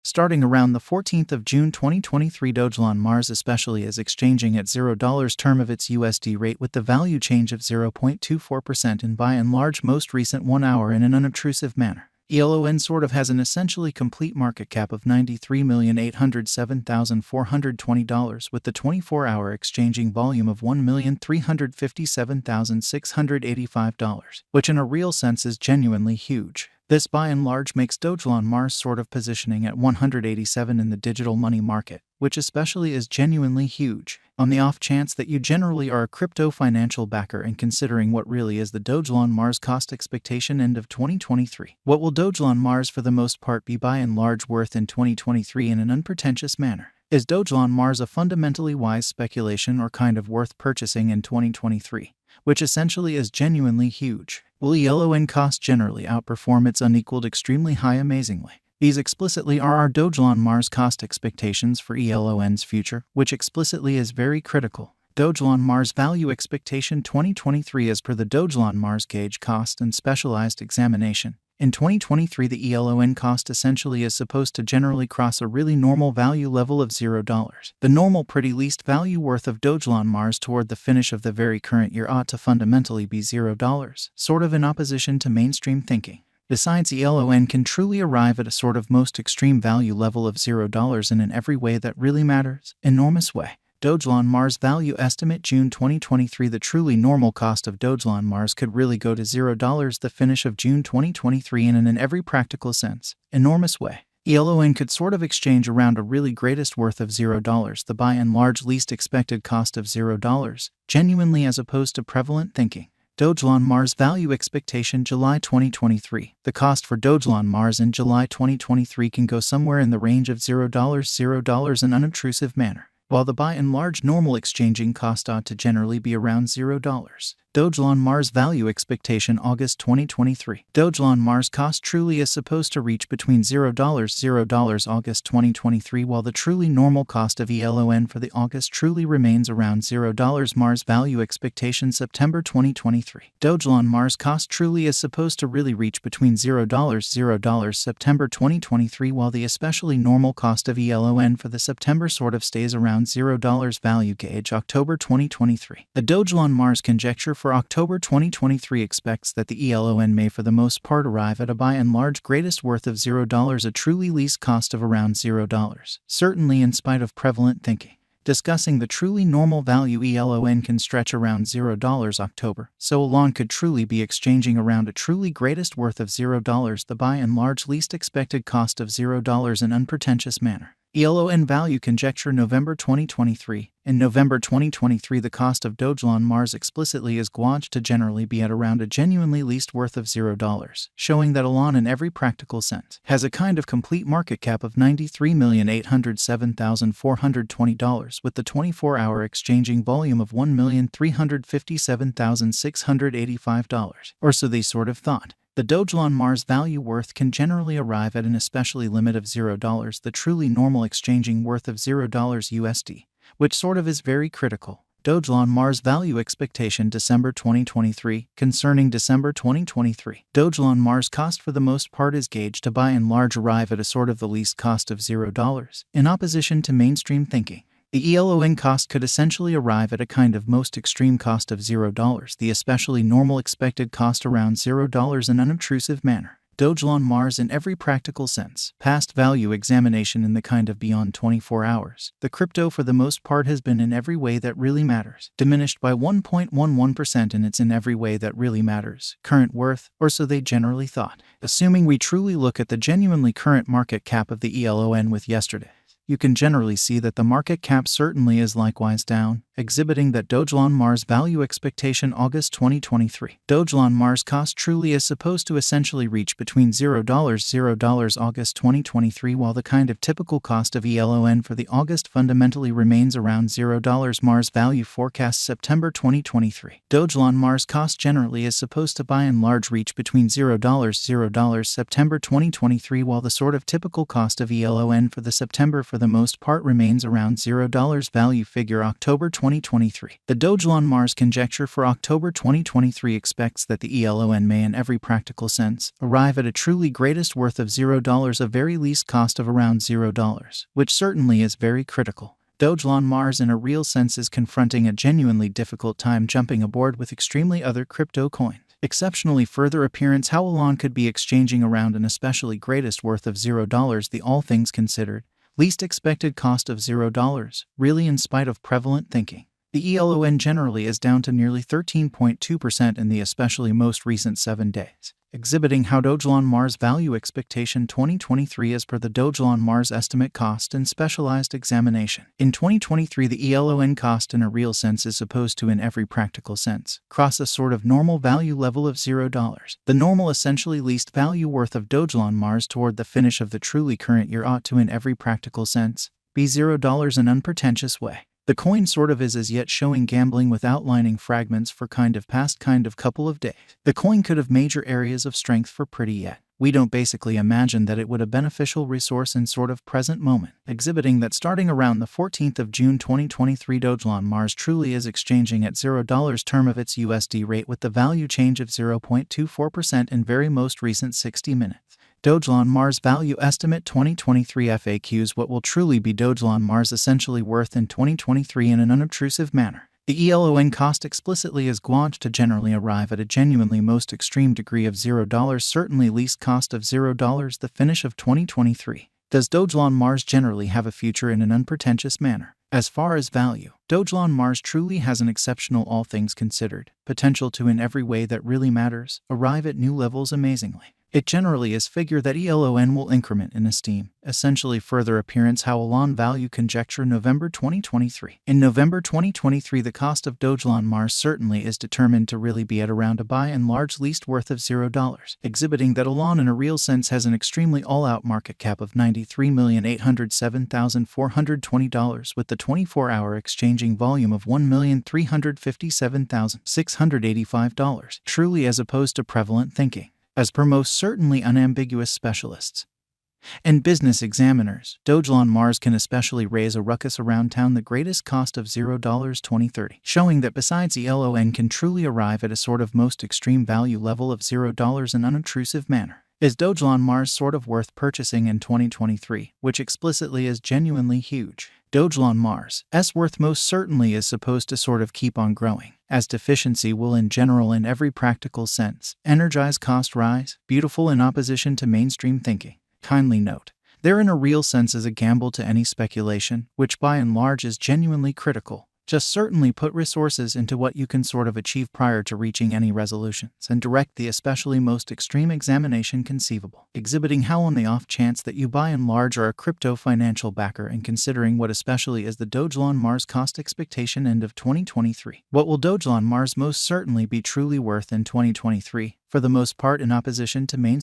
Starting around the 14th of June 2023, Dogelon Mars especially is exchanging at $0 term of its USD rate with the value change of 0.24% in by and large most recent 1 hour in an unobtrusive manner. ELON sort of has an essentially complete market cap of $93,807,420 with the 24-hour exchanging volume of $1,357,685, which in a real sense is genuinely huge. This by and large makes Dogelon Mars sort of positioning at 187 in the digital money market, which especially is genuinely huge. On the off chance that you generally are a crypto financial backer and considering what really is the Dogelon Mars cost expectation end of 2023, what will Dogelon Mars for the most part be by and large worth in 2023 in an unpretentious manner? Is Dogelon Mars a fundamentally wise speculation or kind of worth purchasing in 2023, which essentially is genuinely huge? Will ELON cost generally outperform its unequaled extremely high amazingly? These explicitly are our Dogelon Mars cost expectations for ELON's future, which explicitly is very critical. Dogelon Mars value expectation 2023 as per the Dogelon Mars gauge cost and specialized examination. In 2023, the ELON cost essentially is supposed to generally cross a really normal value level of $0. The normal pretty least value worth of Dogelon Mars toward the finish of the very current year ought to fundamentally be $0, sort of in opposition to mainstream thinking. Besides, ELON can truly arrive at a sort of most extreme value level of $0 in every way that really matters, enormous way. Dogelon Mars value estimate June 2023. The truly normal cost of Dogelon Mars could really go to $0 the finish of June 2023 in every practical sense, enormous way. ELON could sort of exchange around a really greatest worth of $0, the by and large least expected cost of $0, genuinely as opposed to prevalent thinking. Dogelon Mars value expectation July 2023. The cost for Dogelon Mars in July 2023 can go somewhere in the range of $0 in unobtrusive manner, while the by and large normal exchanging cost ought to generally be around $0. Dogelon Mars value expectation August 2023. Dogelon Mars cost truly is supposed to reach between $0 August 2023, while the truly normal cost of ELON for the August truly remains around $0. Mars value expectation September 2023. Dogelon Mars cost truly is supposed to really reach between $0 September 2023, while the especially normal cost of ELON for the September sort of stays around $0 value gauge October 2023. The Dogelon Mars conjecture for October 2023 expects that the ELON may for the most part arrive at a by and large greatest worth of $0, a truly least cost of around $0, certainly in spite of prevalent thinking. Discussing the truly normal value ELON can stretch around $0 October, so elon could truly be exchanging around a truly greatest worth of $0, the by and large least expected cost of $0 in unpretentious manner. ELON value conjecture November 2023. In November 2023, the cost of Dogelon Mars explicitly is gauged to generally be at around a genuinely least worth of $0, showing that elon in every practical sense has a kind of complete market cap of $93,807,420 with the 24-hour exchanging volume of $1,357,685, or so they sort of thought. The Dogelon Mars value worth can generally arrive at an especially limit of $0, the truly normal exchanging worth of $0 USD, which sort of is very critical. Dogelon Mars value expectation December 2023. Concerning December 2023, Dogelon Mars cost for the most part is gauged to by and large arrive at a sort of the least cost of $0, in opposition to mainstream thinking. The ELON cost could essentially arrive at a kind of most extreme cost of $0, the especially normal expected cost around $0 in unobtrusive manner. Dogelon Mars in every practical sense. Past value examination in the kind of beyond 24 hours. The crypto for the most part has been in every way that really matters, diminished by 1.11% in its in every way that really matters current worth, or so they generally thought. Assuming we truly look at the genuinely current market cap of the ELON with yesterday, you can generally see that the market cap certainly is likewise down, exhibiting that Dogelon Mars value expectation August 2023. Dogelon Mars cost truly is supposed to essentially reach between $0 August 2023, while the kind of typical cost of ELON for the August fundamentally remains around $0. Mars value forecast September 2023. Dogelon Mars cost generally is supposed to by and large reach between $0 September 2023, while the sort of typical cost of ELON for the September for the most part remains around $0 value figure October 2023. 2023. The Dogelon Mars conjecture for October 2023 expects that the ELON may, in every practical sense, arrive at a truly greatest worth of $0, a very least cost of around $0, which certainly is very critical. Dogelon Mars in a real sense is confronting a genuinely difficult time jumping aboard with extremely other crypto coins. Exceptionally further appearance how elon could be exchanging around an especially greatest worth of $0, the all things considered, least expected cost of $0, really in spite of prevalent thinking. The ELON generally is down to nearly 13.2% in the especially most recent 7 days, exhibiting how Dogelon Mars value expectation 2023 as per the Dogelon Mars estimate cost and specialized examination. In 2023, the ELON cost in a real sense is supposed to, in every practical sense, cross a sort of normal value level of $0. The normal essentially least value worth of Dogelon Mars toward the finish of the truly current year ought to, in every practical sense, be $0 in unpretentious way. The coin sort of is as yet showing gambling with outlining fragments for past couple of days. The coin could have major areas of strength for pretty yet. We don't basically imagine that it would a beneficial resource in sort of present moment, exhibiting that starting around the 14th of June 2023 Dogelon Mars truly is exchanging at $0 term of its USD rate with the value change of 0.24% in very most recent 60 minutes. Dogelon Mars Value Estimate 2023 FAQs. What will truly be Dogelon Mars essentially worth in 2023 in an unobtrusive manner? The ELON cost explicitly is gauge to generally arrive at a genuinely most extreme degree of $0, certainly least cost of $0, the finish of 2023. Does Dogelon Mars generally have a future in an unpretentious manner? As far as value, Dogelon Mars truly has an exceptional all things considered potential to, in every way that really matters, arrive at new levels amazingly. It generally is figure that ELON will increment in esteem, essentially further appearance how elon value conjecture November 2023. In November 2023 the cost of Dogelon Mars certainly is determined to really be at around a by and large least worth of $0, exhibiting that elon in a real sense has an extremely all-out market cap of $93,807,420 with the 24-hour exchanging volume of $1,357,685, truly as opposed to prevalent thinking. As per most certainly unambiguous specialists and business examiners, Dogelon Mars can especially raise a ruckus around town the greatest cost of $0 2030, showing that besides ELON can truly arrive at a sort of most extreme value level of $0 in unobtrusive manner. Is Dogelon Mars sort of worth purchasing in 2023, which explicitly is genuinely huge? Dogelon Mars' worth most certainly is supposed to sort of keep on growing, as deficiency will in general in every practical sense energize cost rise, beautiful in opposition to mainstream thinking. Kindly note, there in a real sense is a gamble to any speculation, which by and large is genuinely critical. Just certainly put resources into what you can sort of achieve prior to reaching any resolutions and direct the especially most extreme examination conceivable, exhibiting how on the off chance that you by and large are a crypto financial backer and considering what especially is the Dogelon Mars cost expectation end of 2023. What will Dogelon Mars most certainly be truly worth in 2023, for the most part in opposition to mainstream